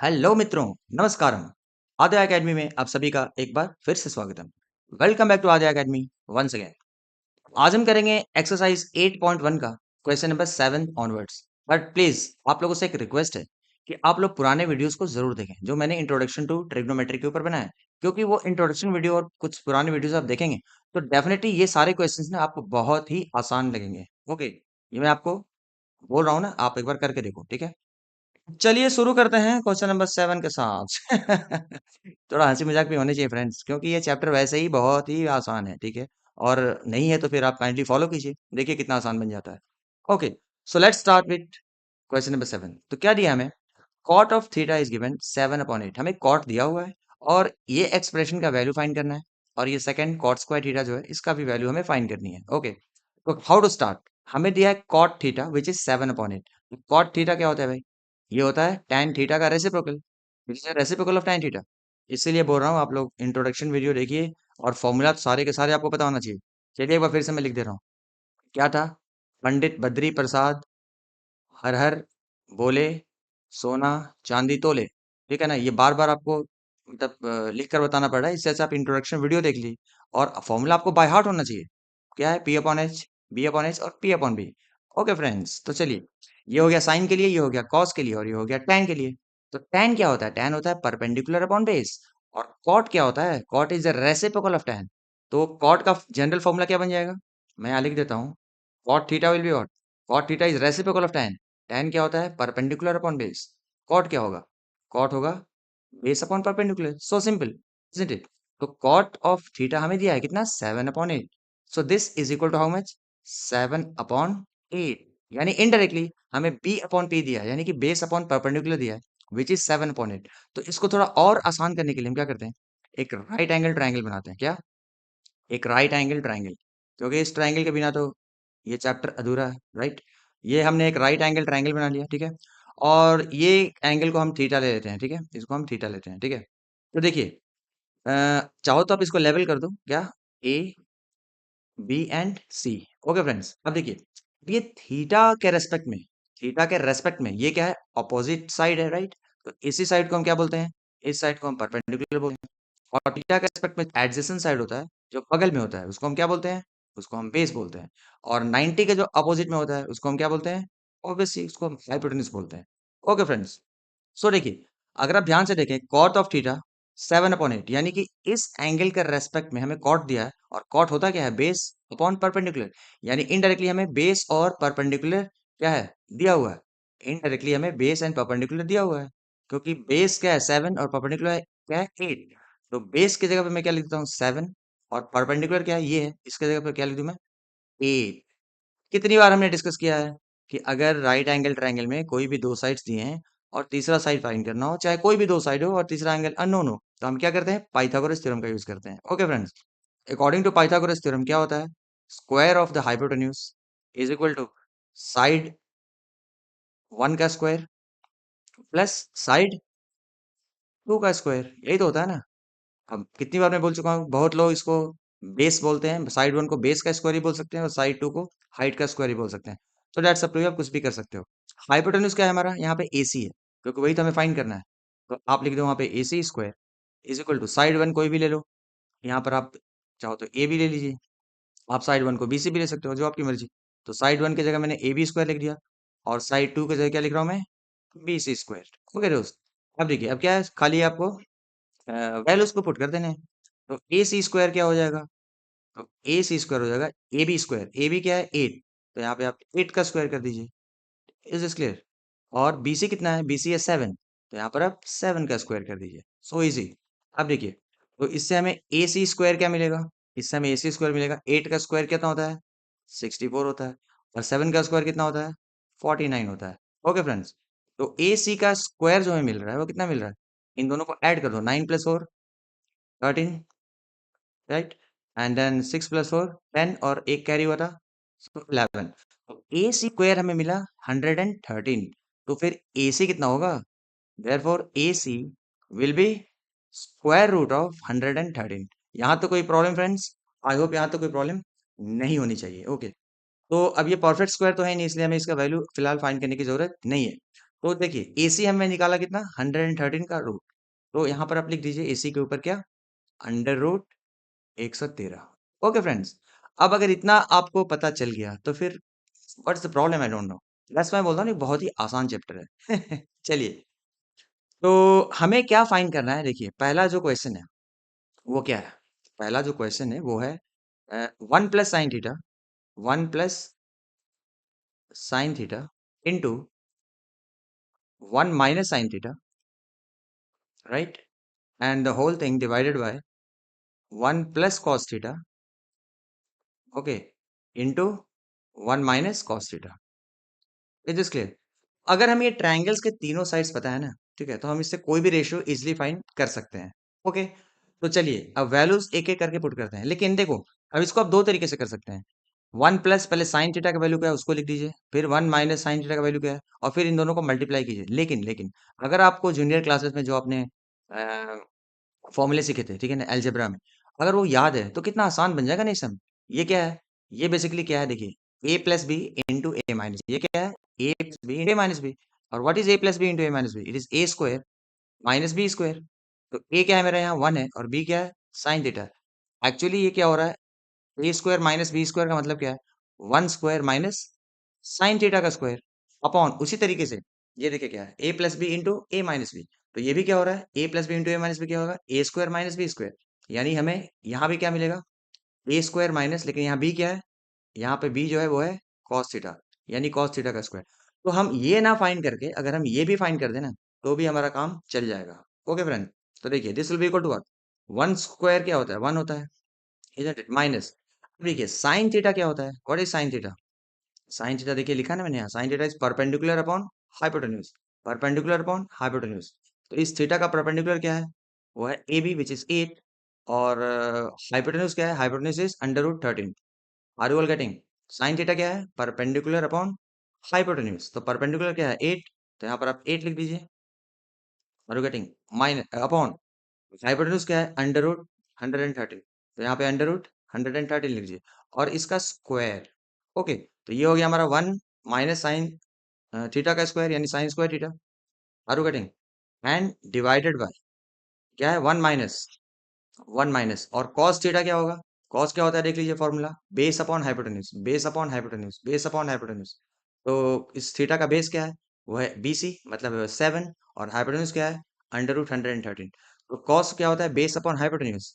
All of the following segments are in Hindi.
हेलो मित्रों, नमस्कारम। आद्या एकेडमी में आप सभी का एक बार फिर से स्वागतम। Welcome back to Aadya academy once again. आज हम करेंगे एक्सरसाइज 8.1 का question number 7 onwards. But please आप लोगों से एक रिक्वेस्ट है कि आप लोग पुराने वीडियोस को जरूर देखें जो मैंने इंट्रोडक्शन टू ट्रिग्नोमेट्री के ऊपर बनाया है। क्योंकि वो इंट्रोडक्शन वीडियो और कुछ पुराने वीडियोस आप देखेंगे तो डेफिनेटली ये सारे क्वेश्चंस ना आपको बहुत ही आसान लगेंगे। ओके, ये मैं आपको बोल रहा हूँ ना, आप एक बार करके देखो, ठीक है। चलिए शुरू करते हैं क्वेश्चन नंबर 7 के साथ। थोड़ा हंसी मजाक भी होनी चाहिए फ्रेंड्स, क्योंकि ये चैप्टर वैसे ही बहुत ही आसान है, ठीक है। और नहीं है तो फिर आप काइंडली फॉलो कीजिए, देखिए कितना आसान बन जाता है। Okay, so let's start with question number 7। तो क्या दिया हमें? Cot of theta is given 7/8। हमें कॉट दिया हुआ है और ये एक्सप्रेशन का वैल्यू फाइंड करना है। और ये सेकंड कॉट स्क्वायर थीटा जो है इसका भी वैल्यू हमें फाइंड करनी है। ओके, तो हाउ टू स्टार्ट? हमें दिया है cot theta which is 7/8। Cot theta क्या होता है भाई? ये होता है tan थीटा का reciprocal, which is reciprocal of tan theta. इसीलिए बोल रहा हूँ आप लोग इंट्रोडक्शन वीडियो देखिए और फॉर्मूला तो सारे के सारे आपको पता होना चाहिए। चलिए एक बार फिर से मैं लिख दे रहा हूँ। क्या था? पंडित बद्री प्रसाद हर हर बोले, सोना चांदी तोले। ठीक है ना, ये बार बार आपको मतलब लिख कर बताना पड़ रहा है। इससे अच्छा आप इंट्रोडक्शन वीडियो देख ली और फॉर्मूला आपको बाय हार्ट होना चाहिए। क्या है? P/H, B/H और P/B। ओके फ्रेंड्स, तो चलिए, ये हो गया साइन के लिए, ये हो गया कॉस के लिए और ये हो गया टैन के लिए। तो टैन क्या होता है? टैन होता है परपेंडिकुलर अपॉन बेस। और कॉट क्या होता है? Cot is the reciprocal of tan. तो कॉट का जनरल फॉर्मूला क्या बन जाएगा? मैं यहाँ लिख देता हूँ। Cot theta will be what? Cot theta is reciprocal of tan. Tan क्या होता है? Perpendicular upon base. कॉट क्या होगा? कॉट होगा base upon perpendicular. So simple, isn't it? तो कॉट ऑफ थीटा हमें दिया है कितना? 7/8। So this is equal to how much? 7/8। यानी इनडायरेक्टली हमें बी अपॉन पी दिया है, यानी कि बेस अपॉन परपेंडिकुलर दिया है, विच इज 7/8। तो इसको थोड़ा और आसान करने के लिए हम क्या करते हैं? एक राइट एंगल ट्राइंगल बनाते हैं। क्या? एक राइट एंगल ट्राइंगल। क्योंकि इस ट्राइंगल के बिना तो ये चैप्टर अधूरा है, राइट। ये हमने एक राइट एंगल ट्राइंगल बना लिया, ठीक है। और ये एंगल को हम थीटा ले लेते हैं, ठीक है, इसको हम थीटा लेते हैं, ठीक है। तो देखिए, चाहो तो आप इसको लेवल कर दो। क्या? A B and C. Okay friends, अब देखिए, ये थीटा के रेस्पेक्ट में ये क्या है? अपोजिट साइड है, राइट। तो इसी साइड को हम क्या बोलते हैं? इस साइड को हम परपेंडिकुलर बोलते हैं। और थीटा के रेस्पेक्ट में एडजेसेंट साइड होता है, जो बगल में होता है, उसको हम क्या बोलते हैं? उसको हम बेस बोलते हैं। और 90 के जो अपोजिट में होता है उसको हम क्या बोलते हैं? ऑब्वियसली उसको हम हाइपोटेन्यूज बोलते हैं। ओके फ्रेंड्स, सो देखिए, अगर आप ध्यान से देखें, कॉट ऑफ थीटा 7/8, यानी कि इस एंगल के रेस्पेक्ट में हमें कॉट दिया है। और कॉट होता क्या है? Base upon perpendicular. यानी इनडायरेक्टली हमें बेस और परपेंडिकुलर क्या है? दिया हुआ है। इनडायरेक्टली हमें बेस एंड परपेंडिकुलर दिया हुआ है, क्योंकि बेस क्या है? 7 और परपेंडिकुलर क्या है? 8। तो बेस की जगह पे मैं क्या लिखता हूँ? 7। और परपेंडिकुलर क्या है? ये है, इसके जगह पे क्या लिख दूं मैं? 8। कितनी बार हमने डिस्कस किया है कि अगर राइट एंगल ट्रायंगल में कोई भी दो साइड्स दिए हैं और तीसरा साइड फाइंड करना हो, चाहे कोई भी दो साइड हो और तीसरा एंगल अननोन हो, तो हम क्या करते हैं? पाइथागोरस थ्योरम का यूज करते हैं। Okay friends, according to Pythagoras theorem क्या होता है? Square of the hypotenuse is equal to side 1 का स्क्वायर प्लस साइड 2 का स्क्वायर। यही तो होता है ना। अब कितनी बार मैं बोल चुका हूँ, बहुत लोग इसको बेस बोलते हैं, साइड 1 को बेस का स्क्वायर ही बोल सकते हैं और साइड 2 को हाइट का स्क्वायर ही बोल सकते हैं। तो दैट्स अप टू यू, आप कुछ भी कर सकते हो। हाइपोटेन्यूज क्या है हमारा? यहाँ पे एसी है, क्योंकि वही तो हमें फाइंड करना है। तो आप लिख दो वहाँ पे AC square is equal to side 1 कोई भी ले लो। यहाँ पर आप चाहो तो ए भी ले लीजिए, आप साइड 1 को बी से भी ले सकते हो, जो आपकी मर्जी। तो साइड 1 की जगह मैंने ए बी स्क्वायर लिख दिया और साइड 2 की जगह क्या लिख रहा हूँ मैं? B C square. ओके दोस्त, अब देखिए, अब क्या है, खाली आपको वैल्यूज को पुट कर देने हैं। तो ए सी स्क्वायर क्या हो जाएगा? तो ए सी स्क्वायर हो जाएगा A B square. A B क्या है? 8। तो यहाँ पे आप 8 का स्क्वायर कर दीजिए। Is this clear? और बी सी कितना है? बी सी है 7। तो यहाँ पर आप 7 का स्क्वायर कर दीजिए। So easy. अब देखिए, तो इससे हमें ए सी स्क्वायर क्या मिलेगा? इससे हमें ए सी स्क्वायर मिलेगा, 8 का स्क्वायर कितना होता है? 64 होता है। और 7 का स्क्वायर कितना होता है? 49 होता है। ओके फ्रेंड्स, तो ए सी का स्क्वायर जो हमें मिल रहा है वो कितना मिल रहा है? इन दोनों को ऐड कर दो, 9 + 4 13, राइट। एंड देन 6 + 4 10 और एक कैरी हुआ था, so 11। तो ए सी स्क्वायर हमें मिला 113। तो फिर ए सी कितना होगा? Therefore A C will be square root of 113। यहाँ तो कोई प्रॉब्लम फ्रेंड्स? आई होप यहाँ तो कोई प्रॉब्लम नहीं होनी चाहिए। ओके, तो अब ये परफेक्ट स्क्वायर तो है नहीं, इसलिए हमें इसका वैल्यू फिलहाल फाइंड करने की जरूरत नहीं है। तो देखिए एसी हमने निकाला कितना 113 का रूट, तो यहाँ पर आप लिख दीजिए एसी के ऊपर क्या अंडर रूट 113। ओके फ्रेंड्स, अब अगर इतना आपको पता चल गया तो फिर what's the problem, I don't know. बस मैं बोलता हूँ ना, ये बहुत ही आसान चैप्टर है। चलिए, तो हमें क्या फाइंड करना है, देखिए पहला जो क्वेश्चन है वो क्या है, पहला जो क्वेश्चन है वो है 1 + sin theta, 1 + sin theta into 1 - sin theta, right, and the whole thing divided by 1 + cos theta, okay, into 1 - cos theta. Is this clear? अगर हम ये ट्रायंगल्स के तीनों साइड्स पता है ना, ठीक है, तो हम इससे कोई भी रेशियो इजीली फाइंड कर सकते हैं। ओके, तो चलिए अब वैल्यूज एक एक करके पुट करते हैं, लेकिन देखो अब इसको आप दो तरीके से कर सकते हैं। 1 + पहले साइन थीटा का वैल्यू क्या है उसको लिख दीजिए, फिर 1 - sin थीटा का वैल्यू क्या है, और फिर इन दोनों को मल्टीप्लाई कीजिए। लेकिन लेकिन अगर आपको जूनियर क्लासेस में जो आपने फॉर्मूले सीखे थे, ठीक है ना, अलजेब्रा में, अगर वो याद है तो कितना आसान बन जाएगा ना ये सम। ये क्या है, ये बेसिकली क्या है, देखिए a + b into A minus, ये क्या है a + b into A minus B. और what is a + b into A minus B, it is a square minus B square. तो a क्या है मेरा यहाँ 1 है, और b क्या है साइन थीटा। एक्चुअली ये क्या हो रहा है, a square minus B square का मतलब क्या है, 1 स्क्वायर माइनस साइन थीटा का स्क्वायर, अपॉन उसी तरीके से ये देखिए क्या है a + b into A minus B. तो ये भी क्या हो रहा है, a + b into A minus B क्या होगा, a square minus B square. यानी हमें यहाँ भी क्या मिलेगा, a स्क्वायर माइनस, लेकिन यहाँ b क्या है, यहाँ पे b जो है वो है cos थीटा, यानी cos थीटा का स्क्वायर। तो हम ये ना फाइंड करके अगर हम ये भी फाइंड कर देना तो भी हमारा काम चल जाएगा। ओके फ्रेंड, तो देखिए this will be equal to what, 1 square क्या होता है 1 होता है, इजंट इट, माइनस, देखिए साइन थीटा क्या होता है, what is sine theta, sine theta देखिए लिखा है ना मैंने यहाँ, sine theta is perpendicular upon hypotenuse, perpendicular upon hypotenuse. तो इस थीटा का परपेंडिकुलर क्या है, वो है ए बी विच इज 8, और हाइपोटेन्यूज क्या है, hypotenuse is under root 13। Are you all getting? Sine theta क्या है, परपेंडिकुलर अपॉन हाइपोटेन्यूज, तो परपेंडिकुलर क्या है 8, तो यहाँ पर आप 8 लिख दीजिए। Are you getting? Minus upon hypotenuse क्या है अंडर रूट 113, तो यहाँ पे अंडर रूट 113 लिख दीजिए, और इसका स्क्वायर। ओके, तो ये हो गया हमारा 1 - साइन थीटा का स्क्वायर, यानी sine square theta. Are you getting? And divided by क्या है 1 - और कॉस थीटा क्या होगा, कॉस क्या होता है देख लीजिए formula, base upon hypotenuse, base upon hypotenuse, base upon hypotenuse. तो इस थीटा का बेस क्या है, वो है BC, मतलब 7, और हाइपोटेन्यूज क्या है अंडर रूट 113। तो कॉस क्या होता है बेस अपॉन हाइपोटेन्यूज,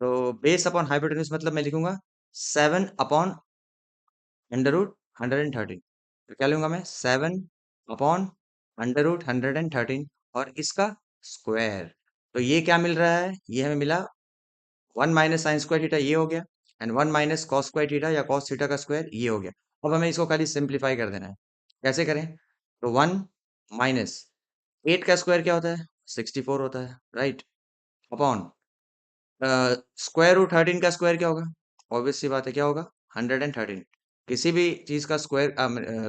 तो बेस अपॉन हाइपोटेन्यूज मतलब मैं लिखूंगा 7 अपॉन अंडर रूट 113। तो क्या लूंगा मैं 7 अपॉन अंडर रूट 113, और इसका स्क्वायर। तो ये क्या मिल रहा है, ये हमें मिला 1 - साइन स्क्वायर थीटा, ये हो गया, एंड 1 - कॉस स्क्वायर थीटा या कॉस थीटा का स्क्वायर, ये हो गया। अब हमें इसको खाली सिंप्लीफाई कर देना है, कैसे करें, तो 1 - 8 का स्क्वायर क्या होता है 64 होता है, राइट, अपॉन स्क्वायर रूट 13 का स्क्वायर क्या होगा, ऑब्वियस सी बात है क्या होगा 113। किसी भी चीज का स्क्वायर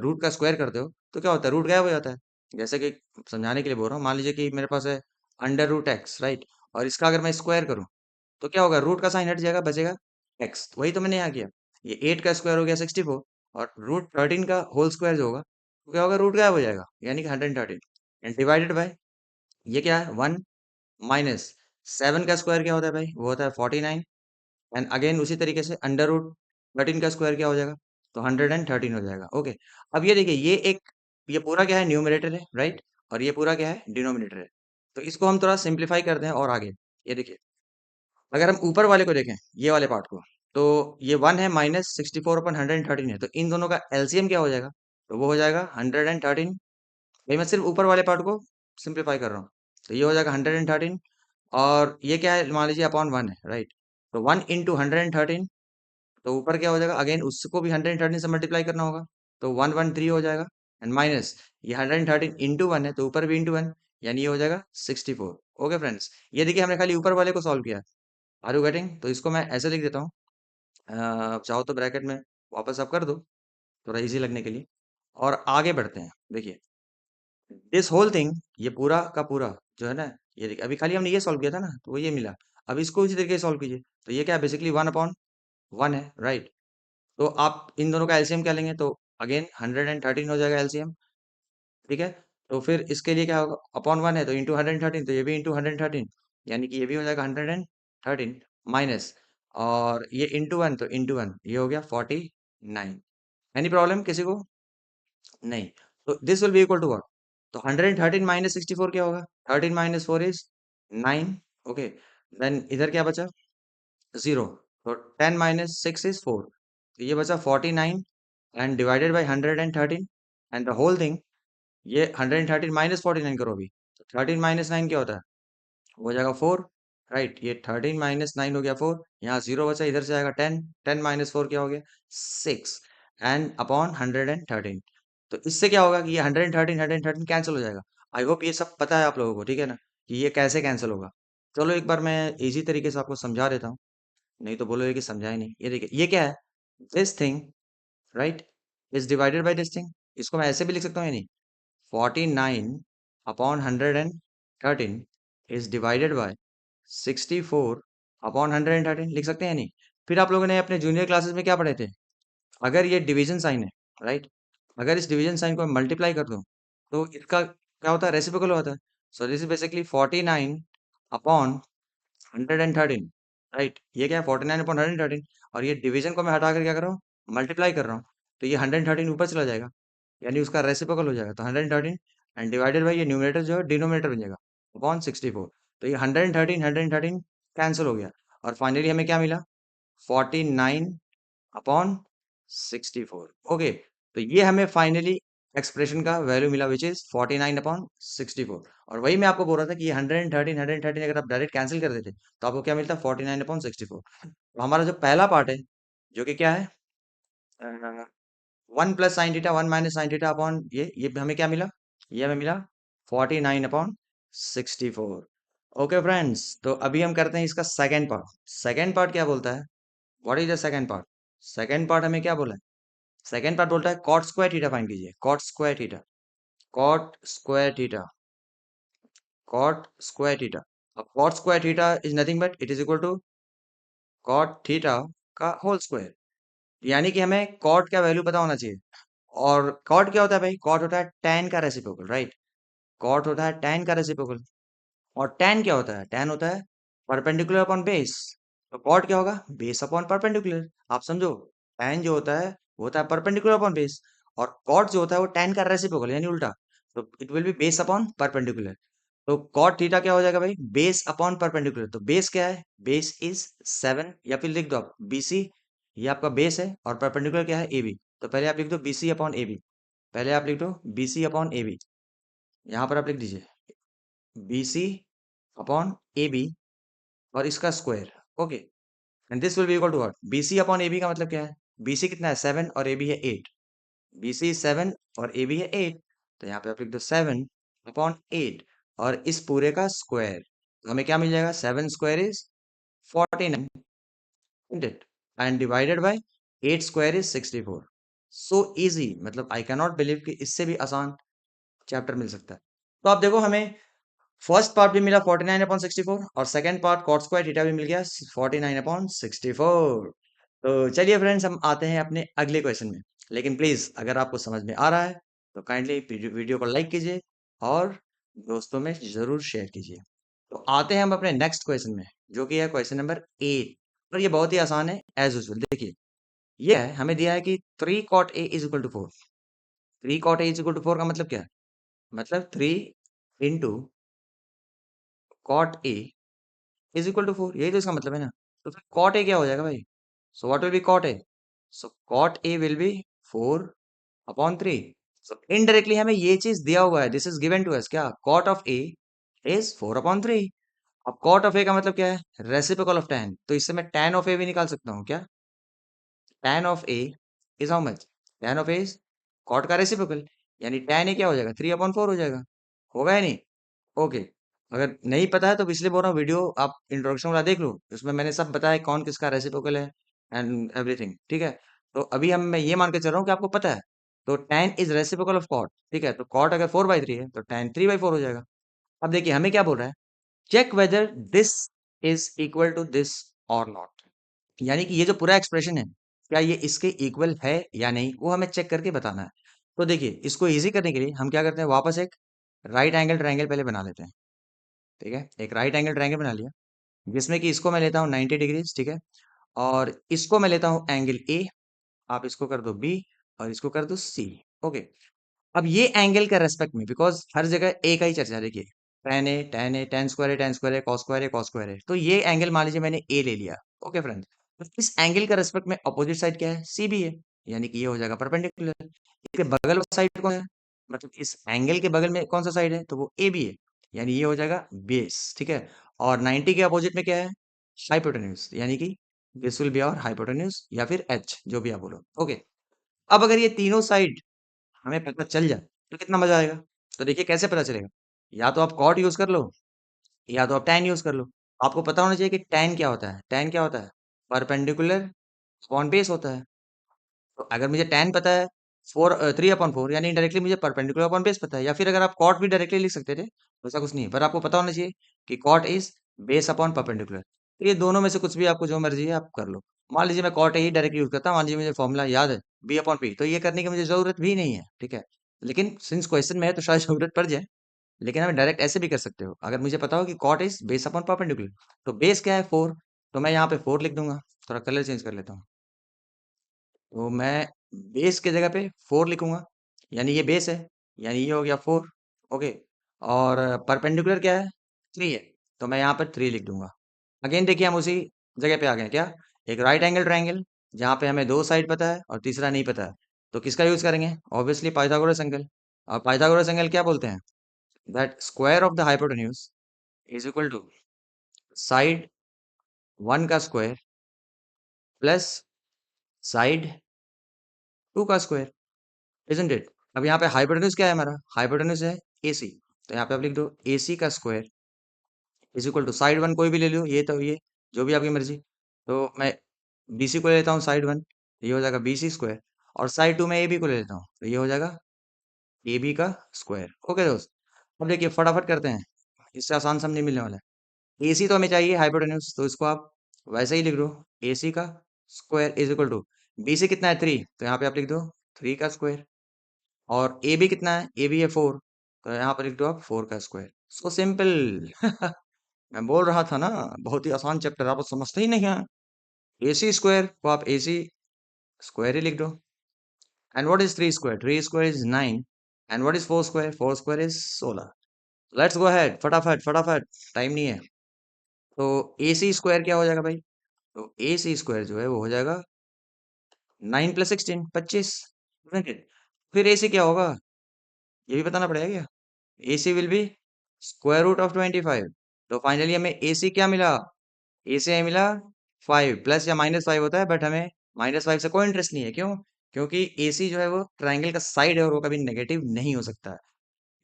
रूट का स्क्वायर करते हो तो क्या होता है, रूट गायब हो जाता है। जैसे कि समझाने के लिए बोल रहा हूँ, मान लीजिए कि मेरे पास है अंडर रूट x, राइट, और इसका अगर मैं स्क्वायर करूँ तो क्या होगा, रूट का साइन हट जाएगा, बचेगा x, वही तो मैंने यहाँ किया। ये 8 का स्क्वायर हो गया 64, और रूट 13 का होल स्क्वायर जो होगा तो क्या होगा, रूट गायब हो जाएगा, यानी कि 113, एंड डिवाइडेड बाय ये क्या है 1 - 7 का स्क्वायर क्या होता है भाई, वो होता है 49, एंड अगेन उसी तरीके से अंडर रूट 13 का स्क्वायर क्या हो जाएगा, तो 113 हो जाएगा। ओके, अब ये देखिए ये पूरा क्या है न्यूमरेटर है, राइट, और ये पूरा क्या है डिनोमिनेटर है। तो इसको हम थोड़ा सिंप्लीफाई करते हैं और आगे, ये देखिए अगर हम ऊपर वाले को देखें, ये वाले पार्ट को, तो ये 1 है -64/113 है, तो इन दोनों का एलसीएम क्या हो जाएगा, तो वो हो जाएगा 113। भाई मैं सिर्फ ऊपर वाले पार्ट को सिंप्लीफाई कर रहा हूँ, तो ये हो जाएगा 113, और ये क्या है मान लीजिए अपॉन 1 है, राइट, तो 1 × 113, तो ऊपर क्या हो जाएगा, अगेन उसको भी 113 से मल्टीप्लाई करना होगा, तो 113 हो जाएगा, एंड माइनस ये 113 इंटू 1 है, तो ऊपर भी इंटू 1, यानी ये हो जाएगा 64। ओके फ्रेंड्स, ये देखिए हमने खाली ऊपर वाले को सॉल्व किया। Are you getting? तो इसको मैं ऐसे लिख देता हूँ, चाहो तो ब्रैकेट में वापस आप कर दो थोड़ा इजी लगने के लिए, और आगे बढ़ते हैं। देखिए दिस होल थिंग, ये पूरा का पूरा जो है ना, ये देखिए अभी खाली हमने ये सॉल्व किया था ना, तो वो ये मिला। अब इसको इसी तरीके से सॉल्व कीजिए, तो ये क्या है बेसिकली 1/1 है, राइट। तो आप इन दोनों का एलसीएम क्या लेंगे, तो अगेन 113 हो जाएगा एलसीएम, ठीक है। तो फिर इसके लिए क्या होगा, अपॉन 1 है तो इंटू 113, तो ये भी इंटू 113, यानी कि ये भी हो जाएगा 113 माइनस, और ये इंटू 1 तो इंटू 1, ये हो गया 49। एनी प्रॉब्लम किसी को? नहीं। तो this will be equal to what? तो 113 माइनस 64 क्या होगा? 13 माइनस 4 इज 9। ओके, देन इधर क्या बचा? 0। तो 10 माइनस 6 इज 4, तो ये बचा 49 and divided by 113 and the whole thing. ये 113 माइनस 49 करो अभी, तो 13 माइनस 9 क्या होता है? हो जाएगा 4, राइट। ये 13 माइनस 9 हो गया 4, यहाँ 0 बचा, इधर से आएगा 10, 10 माइनस 4 क्या हो गया? 6 एंड अपॉन 113। तो इससे क्या होगा कि ये 113 कैंसिल हो जाएगा। आई होप ये सब पता है आप लोगों को, ठीक है ना, कि ये कैसे कैंसिल होगा। चलो एक बार मैं इजी तरीके से आपको समझा देता हूँ, नहीं तो बोलोगे कि समझा ही नहीं। ये देखिए, ये क्या है? This thing, right, is divided by this thing. इसको मैं ऐसे भी लिख सकता हूँ या नहीं? 49 upon 113 is divided by 64 upon 113, लिख सकते हैं नहीं? फिर आप लोगों ने अपने जूनियर क्लासेस में क्या पढ़े थे? अगर ये डिवीजन साइन है, राइट, अगर इस डिवीजन साइन को मैं मल्टीप्लाई कर दूं तो इसका क्या होता है? रेसिप्रोकल होता है। सो this is basically 49 upon 113, right. ये क्या है? 49 अपॉन 113, और ये डिवीजन को मैं हटा कर क्या कर रहा हूँ? मल्टीप्लाई कर रहा हूँ, तो ये 113 ऊपर चला जाएगा, यानी उसका रेसिप्रोकल हो जाएगा। तो 113 एंड डिवाइडेड बाई ये न्यूमरेटर जो है डिनोमिनेटर बन जाएगा अपॉन 64। तो ये 113 कैंसिल हो गया, और फाइनली हमें क्या मिला? 49 अपॉन 64। ओके, तो ये हमें फाइनली एक्सप्रेशन का वैल्यू मिला, विच इज 49 अपॉन 64। और वही मैं आपको बोल रहा था कि ये 113 अगर आप डायरेक्ट कैंसिल कर देते तो आपको क्या मिलता? 49 अपॉन 64। तो हमारा जो पहला पार्ट है, जो कि क्या है, 1 plus sine theta 1 minus sine theta upon ये हमें क्या मिला? ये हमें मिला 49 अपॉन 64। ओके फ्रेंड्स, तो अभी हम करते हैं इसका सेकेंड पार्ट। सेकेंड पार्ट क्या बोलता है? What is the second part? Second part हमें क्या बोला है? सेकेंड पार्ट बोलता है कॉट स्क्वायर थीटा फाइंड कीजिए। Cot square theta, cot square theta, cot square theta. अब cot square theta is nothing but it is equal to cot theta का होल स्क्वायर, यानी कि हमें कॉट का वैल्यू पता होना चाहिए। और कॉट क्या होता है भाई? कॉट होता है tan का रेसिप्रोकल, राइट। कॉट होता है tan का रेसिप्रोकल। और tan क्या होता है? tan होता है परपेंडिकुलर अपॉन बेस। तो कॉट क्या होगा? Base upon perpendicular. आप समझो, tan जो होता है वो होता है परपेंडिकुलर अपॉन बेस, और कॉट जो होता है वो tan का रेसिप्रोकल यानी उल्टा। तो it will be base upon perpendicular. तो कॉट थीटा क्या हो जाएगा भाई? Base upon perpendicular. तो बेस क्या है? बेस इज 7, या फिर लिख दो आप BC, ये आपका बेस है, और परपेंडिकुलर क्या है? AB। तो पहले आप लिख दो BC अपॉन AB, पहले आप लिख दो BC अपॉन AB, यहाँ पर आप लिख दीजिए BC अपॉन AB और इसका स्क्वायर। ओके, and this will be equal to what? BC upon AB का मतलब क्या है? BC कितना है? 7 और AB है 8। BC 7 और AB है 8, तो यहाँ पे आप लिख दो 7 अपॉन 8 और इस पूरे का स्क्वायर। तो हमें क्या मिल जाएगा? 7 square is 49, it, and divided bye 8 square is 64। So easy, मतलब आई कैन नॉट बिलीव कि इससे भी आसान चैप्टर मिल सकता है। तो आप देखो, हमें फर्स्ट पार्ट भी मिला 49 अपॉन 64, और second part cot square theta भी मिल गया 49 अपॉन 64। तो चलिए फ्रेंड्स, हम आते हैं अपने अगले क्वेश्चन में। लेकिन प्लीज, अगर आपको समझ में आ रहा है तो काइंडली वीडियो को लाइक कीजिए और दोस्तों में जरूर शेयर कीजिए। तो आते हैं हम अपने नेक्स्ट क्वेश्चन में, जो कि है क्वेश्चन नंबर 8। और ये बहुत ही आसान है एज यूजुअल। देखिए, ये है, हमें दिया है कि 3 cot A is equal to 4। 3 cot A is equal to 4 का मतलब क्या है? मतलब 3 into cot A is equal to 4, यही तो इसका मतलब है ना। तो फिर cot A क्या हो जाएगा भाई? So what will be cot A? So cot A will be 4 upon 3। So indirectly हमें ये चीज दिया हुआ है, this is given to us, क्या? cot of A is 4 upon 3। अब cot ऑफ A का मतलब क्या है? Reciprocal of tan। तो इससे मैं tan ऑफ A भी निकाल सकता हूँ क्या? tan of A is how much? tan of A is cot का रेसिप्रोकल, यानी tan A क्या हो जाएगा? 3 अपॉन 4 हो जाएगा। होगा या नहीं? ओके, अगर नहीं पता है तो इसलिए बोल रहा हूँ, वीडियो आप इंट्रोडक्शन वाला देख लो, उसमें मैंने सब बताया कौन किसका रेसिप्रोकल है एंड एवरीथिंग, ठीक है। तो अभी हम मैं ये मान के चल रहा हूँ कि आपको पता है। तो tan is reciprocal of cot, ठीक है। तो cot अगर 4/3 है तो tan 3/4 हो जाएगा। अब देखिए हमें क्या बोल रहा है? Check whether this is equal to this और नॉट, यानी कि ये जो पूरा एक्सप्रेशन है, क्या ये इसके इक्वल है या नहीं, वो हमें चेक करके बताना है। तो देखिए, इसको इजी करने के लिए हम क्या करते हैं, वापस एक राइट एंगल ट्रायंगल पहले बना लेते हैं। ठीक है, एक राइट एंगल ट्रायंगल बना लिया, जिसमें कि इसको मैं लेता हूँ 90 डिग्रीज, ठीक है, और इसको मैं लेता हूँ एंगल ए। आप इसको कर दो बी और इसको कर दो सी। ओके, अब ये एंगल के रेस्पेक्ट में, बिकॉज हर जगह ए का ही चर्चा है, देखिए टेन ए टेन स्क्वायर है, टेन स्क्वायर है, कॉस स्क्वायर है, कॉस स्क्वायर है, तो ये एंगल मान लीजिए मैंने ए ले लिया। ओके फ्रेंड्स, तो इस एंगल का रेस्पेक्ट में अपोजिट साइड क्या है, सी भी है, यानी कि ये हो जाएगा परपेंडिकुलर। इसके बगल वाला साइड कौन है, मतलब इस एंगल के बगल में कौन सा साइड है, तो वो ए भी है, यानी ये हो जाएगा बेस। ठीक है, और 90 के अपोजिट में क्या है, हाइपोटेन्यूज, यानी कि this will be our hypotenuse या फिर एच, जो भी आप बोलो। ओके, अब अगर ये तीनों साइड हमें पता चल जाए तो कितना मजा आएगा। तो देखिए कैसे पता चलेगा, या तो आप कॉट यूज कर लो या तो आप tan यूज कर लो। आपको पता होना चाहिए कि tan क्या होता है, tan क्या होता है, परपेंडिकुलर अपॉन बेस होता है। तो अगर मुझे tan पता है, 3/4, यानी डायरेक्टली मुझे परपेंडिकुलर अपॉन बेस पता है, या फिर अगर आप कॉट भी डायरेक्टली लिख सकते थे, ऐसा कुछ नहीं है, पर आपको पता होना चाहिए कि cot is base upon perpendicular. तो ये दोनों में से कुछ भी आपको जो मर्जी है आप कर लो। मान लीजिए मैं कॉट ही डायरेक्ट यूज करता हूँ, मान लीजिए मुझे फॉर्मूला याद है b/p, तो ये करने की मुझे जरूरत भी नहीं है। ठीक है, लेकिन सिंस क्वेश्चन में है तो शायद जरूरत पड़ जाए, लेकिन हमें डायरेक्ट ऐसे भी कर सकते हो, अगर मुझे पता हो कि cot is base upon perpendicular, तो बेस क्या है 4, तो मैं यहाँ पे 4 लिख दूंगा। थोड़ा कलर चेंज कर लेता हूँ, तो मैं बेस के जगह पे 4 लिखूंगा, यानी ये बेस है, यानी ये हो गया 4। ओके, और परपेंडिकुलर क्या है, 3 है, तो मैं यहाँ पर 3 लिख दूंगा। अगेन देखिए हम उसी जगह पे आ गए क्या, एक राइट एंगल ट्राइंगल, जहाँ पे हमें दो साइड पता है और तीसरा नहीं पता है, तो किसका यूज करेंगे, ऑब्वियसली पाइथागोरस एंगल। और पाइथागोरस एंगल क्या बोलते हैं, that square of the hypotenuse is equal to side 1 का स्क्वायर प्लस साइड 2 का स्क्वायर, इजंट इट। अब यहाँ पे हाइपोटेन्यूज क्या है, हमारा हाइपोटेन्यूज है AC, तो यहाँ पे आप लिख दो AC का square is equal to side 1 कोई भी ले लो, ये तो ये जो भी आपकी मर्जी, तो मैं BC को ले लेता हूँ साइड 1, ये हो जाएगा BC स्क्वायर, और साइड 2 में AB को ले लेता हूँ, तो ये हो जाएगा AB का स्क्वायर। ओके दोस्त, अब देखिए फटाफट करते हैं, इससे आसान सम नहीं मिलने वाला है। AC तो हमें चाहिए हाइपोटेन्यूज, तो इसको आप वैसे ही लिख दो, AC का square is equal to BC कितना है 3, तो यहाँ पे आप लिख दो 3 का स्क्वायर, और ए बी कितना है, ए बी है 4, तो यहाँ पर लिख दो आप 4 का स्क्वायर। So simple. मैं बोल रहा था ना, बहुत ही आसान चैप्टर, आप समझते ही नहीं हैं। ए सी स्क्वायर को आप ए सी स्क्वायर ही लिख दो। And what is 3 square, 3 square is 9, and what is 4 square, 4 square is 16। Let's go ahead, फटाफट फटाफट, टाइम नहीं है। तो ए सी स्क्वायर क्या हो जाएगा भाई, तो ए सी स्क्वायर जो है वो हो जाएगा 9 + 16, 25, isn't it? फिर ए सी क्या होगा, ये भी बताना पड़ेगा क्या, AC will be square root of 25। तो फाइनली हमें AC क्या मिला, AC हमें मिला 5, प्लस या -5 होता है, बट हमें -5 से कोई इंटरेस्ट नहीं है, क्यों, क्योंकि AC जो है वो ट्राइंगल का साइड है और वो कभी नेगेटिव नहीं हो सकता है।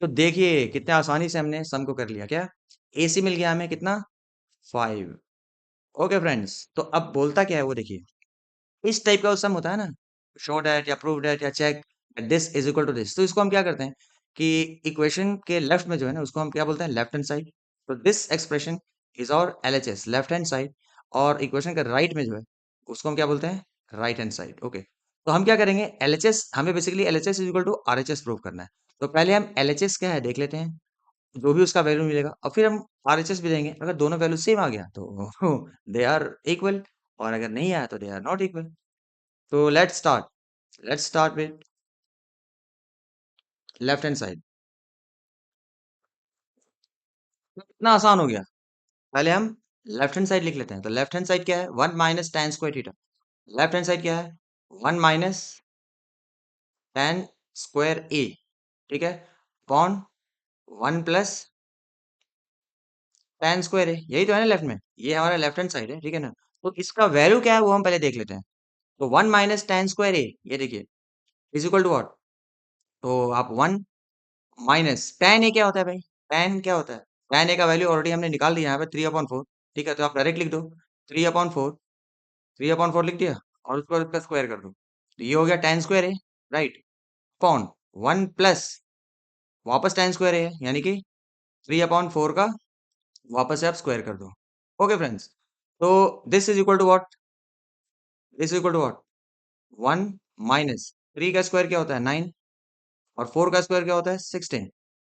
तो देखिए कितने आसानी से हमने सम को कर लिया, क्या AC मिल गया हमें कितना, 5। ओके फ्रेंड्स, तो अब बोलता क्या है वो देखिए, इस टाइप का सम होता है ना, शो दैट या प्रूव दैट या check this is equal to this, तो इसको हम क्या करते हैं कि इक्वेशन के लेफ्ट में जो है ना उसको हम क्या बोलते हैं, लेफ्ट हैंड साइड। तो दिस एक्सप्रेशन इज और LHS, लेफ्ट हैंड साइड, और इक्वेशन के राइट में जो है उसको हम क्या बोलते हैं, राइट हैंड साइड। ओके, तो हम क्या करेंगे, LHS हमें basically LHS is equal to RHS prove करना है। तो पहले हम LHS क्या है देख लेते हैं, जो भी उसका वैल्यू मिलेगा, और फिर हम RHS भी देंगे, अगर दोनों वैल्यू सेम आ गया तो दे आर इक्वल, और अगर नहीं आया तो दे आर नॉट इक्वल। तो let's start with left hand side. इतना आसान हो गया, पहले हम लेफ्ट हैंड साइड लिख लेते हैं। तो लेफ्ट हैंड साइड क्या है, 1 minus tan square theta. Left hand side क्या है, 1 माइनस tan स्क्वायर A, ठीक है, upon 1 plus tan square A, यही तो है ना लेफ्ट में, ये हमारा लेफ्ट हैंड साइड है, ठीक है ना। तो इसका वैल्यू क्या है वो हम पहले देख लेते हैं। तो 1 माइनस tan स्क्वायर A, ये देखिए, इज इक्वल टू व्हाट, तो आप 1 माइनस tan A क्या होता है भाई, tan क्या होता है, tan A का वैल्यू ऑलरेडी हमने निकाल दिया यहाँ पे 3/4, ठीक है, तो आप डायरेक्ट लिख दो 3/4, 3/4 लिख दिया, और उसको इसका स्क्वायर कर दो, तो ये हो गया tan स्क्वायर है, राइट, अपॉन 1 प्लस वापस tan स्क्वायर है, यानी कि 3/4 का वापस से आप स्क्वायर कर दो। ओके फ्रेंड्स, तो this is equal to what, this is equal to what, 1 minus 3 का स्क्वायर क्या होता है 9, और 4 का स्क्वायर क्या होता है 16,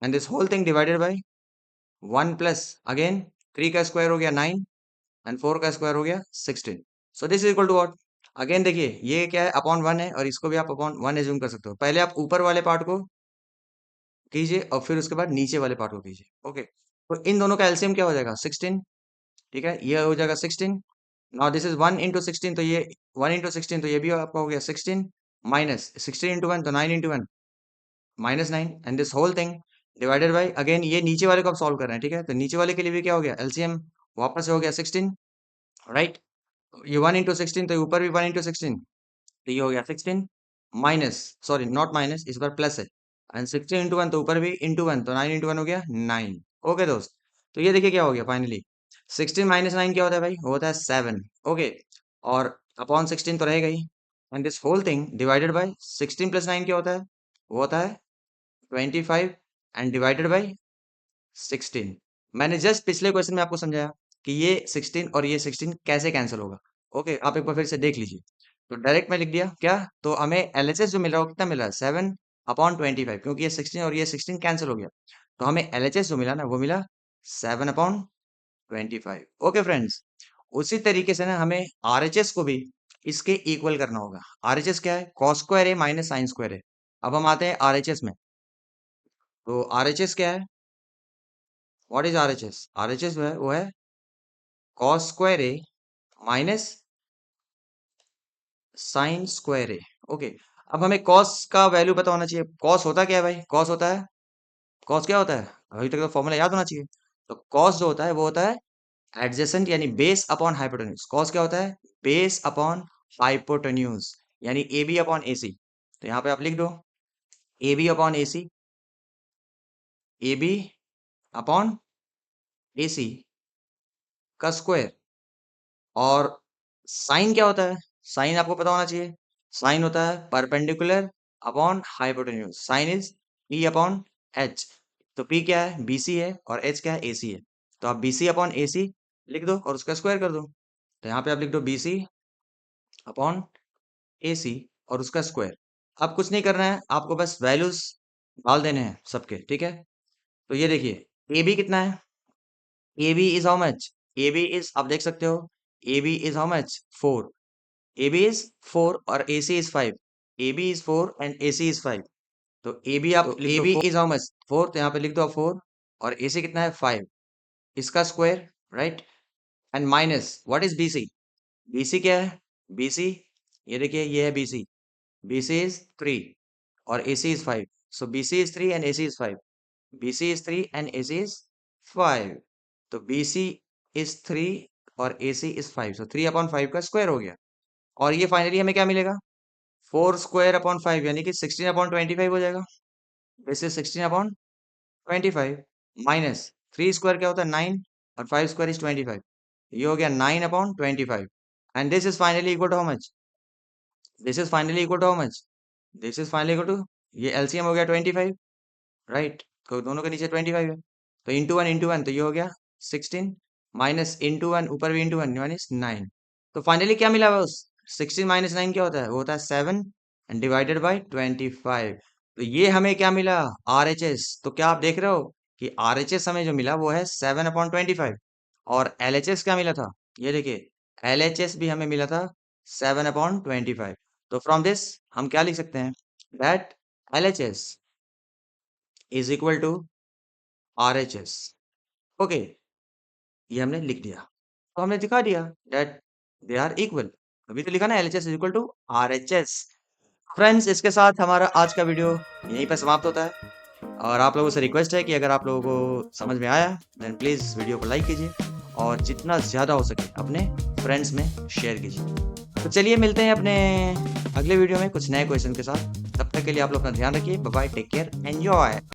and this whole thing divided by 1 plus again 3 का स्क्वायर हो गया 9 एंड 4 का स्क्वायर हो गया 16। So this is equal to what? Again देखिए ये क्या है, अपॉन 1 है और इसको भी आप अपॉन 1 एज्यूम कर सकते हो। पहले आप ऊपर वाले पार्ट को कीजिए और फिर उसके बाद नीचे वाले पार्ट को कीजिए। ओके, तो इन दोनों का एलसीएम क्या हो जाएगा? 16। ठीक है, ये हो जाएगा 16। नाउ दिस इज 1 इंटू 16, तो ये 1 इंटू 16, तो ये भी आपका हो गया 16 माइनस 16 इंटू 1, तो 9 into 1 minus 9 and this whole thing divided by again ये नीचे वाले को आप सॉल्व कर रहे हैं। ठीक है, तो नीचे वाले के लिए भी क्या हो गया? एलसीएम वापस से हो गया 16, राइट? ये 1 इंटू 16, तो ऊपर भी 1 इंटू 16, तो ये हो गया 16 माइनस, सॉरी नॉट माइनस, इस बार प्लस है, एंड 16 इंटू 1, तो ऊपर भी इंटू 1, तो 9 इंटू 1 हो गया 9। ओके दोस्त, तो ये देखिए क्या हो गया फाइनली, 16 माइनस 9 क्या होता है भाई? वो होता है 7। ओके, और अपॉन 16 तो रहेगा ही, and this whole thing divided by 16 plus 9 क्या होता है? वो होता है 25 एंड डिवाइडेड बाय 16। मैंने जस्ट पिछले क्वेश्चन में आपको समझाया कि ये 16 और ये 16 कैसे कैंसिल होगा। ओके, आप एक बार फिर से देख लीजिए। तो डायरेक्ट मैं लिख दिया क्या, तो हमें एलएचएस जो मिल रहा है वो कितना मिल रहा है? 7/25, क्योंकि ये 16 और ये 16 कैंसिल हो गया, तो हमें एलएचएस जो मिला ना वो मिला 7/25। ओके फ्रेंड्स, उसी तरीके से ना हमें आरएचएस को भी इसके इक्वल करना होगा। आरएचएस क्या है? कॉस स्क्वायर है माइनस साइन स्क्वायर है। अब हम आते हैं आरएचएस में। तो आरएचएस क्या है? What is RHS? आरएचएस जो है वो है कॉस स्क्वायर ए माइनस साइन स्क्वायर ए। ओके, अब हमें कॉस का वैल्यू पता होना चाहिए। कॉस होता क्या है भाई? कॉस होता है, कॉस क्या होता है? अभी तक तो फॉर्मूला याद होना चाहिए। तो कॉस जो होता है वो होता है एडजेसेंट यानी बेस अपॉन हाइपोटेन्यूज। कॉस क्या होता है? बेस अपॉन हाइपोटेन्यूज, यानी ए बी अपॉन ए सी। तो यहाँ पे आप लिख दो A B upon A C, A B upon A C का स्क्वायर। और साइन क्या होता है? साइन आपको पता होना चाहिए। साइन होता है perpendicular upon hypotenuse. Sine is P upon H. तो पी क्या है? बीसी है, और एच क्या है? एसी है। तो आप बीसी अपॉन एसी लिख दो और उसका स्क्वायर कर दो। तो यहाँ पे आप लिख दो बीसी अपॉन एसी और उसका स्क्वायर। अब कुछ नहीं करना है, आपको बस वैल्यूज डाल देने हैं सबके। ठीक है, तो ये देखिए ए बी कितना है? A B is how much? A B is, आप देख सकते हो, A B is how much? 4। A B is 4 और A C is 5। A B is 4 and A C is 5। तो ए बी आप लिख दो, A B is how much? 4, तो यहाँ पे लिख दो आप 4, और ए सी कितना है? 5, इसका square, right? And minus what is B C? B C क्या है? बी सी, ये देखिए ये है B C. B C is 3 और A C is 5। So B C is 3 and A C is 5। B C is 3 and A C is 5। तो बी सी इज 3 और A C is 5। So 3 upon 5 का स्क्वायर हो गया। और ये फाइनली हमें क्या मिलेगा? 4 स्क्वायर अपॉन 5, यानी कि 16 अपॉन 25 हो जाएगा। This is 16 upon 25 minus 3 square क्या होता है? 9, और 5 स्क्वायर इज 25। ये हो गया 9 upon 25, and this is finally equal to how much? This is finally equal to how much? This is finally equal to, ये एलसीएम हो गया 25, राइट? तो दोनों के नीचे 25 है, तो इंटू वन, तो ये हो गया 16 माइनस इंटू वन, ऊपर भी इंटू वन, वन इज 9। तो फाइनली क्या मिला बस? 16 माइनस 9 क्या होता है? वो होता है 7 एंड डिवाइडेड बाय 25। तो ये हमें क्या मिला? आरएचएस। तो क्या आप देख रहे हो कि आरएचएस हमें जो मिला वो है 7/25, और एलएचएस क्या मिला था? ये देखिए एलएचएस भी हमें मिला था 7/25। तो फ्रॉम दिस हम क्या लिख सकते हैं? That LHS is equal to RHS. Okay, ये हमने लिख दिया, तो हमने दिखा दिया दैट दे आर इक्वल। अभी तो लिखा ना LHS is equal to RHS. Friends, इसके साथ हमारा आज का वीडियो यहीं पर समाप्त होता है, और आप लोगों से रिक्वेस्ट है कि अगर आप लोगों को समझ में आया देन प्लीज़ वीडियो को लाइक कीजिए, और जितना ज़्यादा हो सके अपने फ्रेंड्स में शेयर कीजिए। तो चलिए मिलते हैं अपने अगले वीडियो में कुछ नए क्वेश्चन के साथ। तब तक के लिए आप लोग अपना ध्यान रखिए। Bye bye, take care, enjoy.